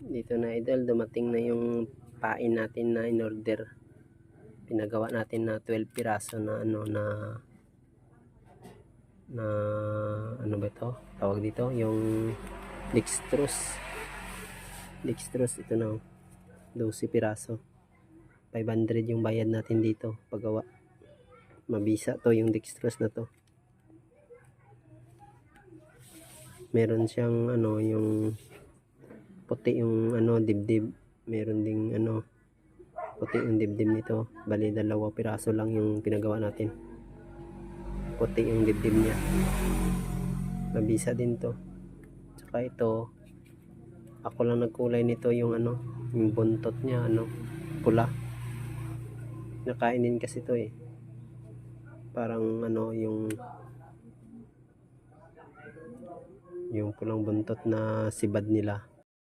Dito na idol, dumating na yung pain natin na in order. Pinagawa natin na 12 piraso na ano ba ito? Tawag dito, yung dextrose. Ito na, 12 piraso. 500 yung bayad natin dito paggawa. Mabisa to yung dextrose na to. Meron siyang yung puti yung dibdib. Meron ding puti yung dibdib nito. Bali 2 piraso lang yung pinagawa natin. Puti yung dibdib niya. Mabisa din to. Tsaka ito, ako lang nagkulay nito yung yung buntot niya pula. Nakain din kasi to eh. Parang yung pulang buntot na sibad nila.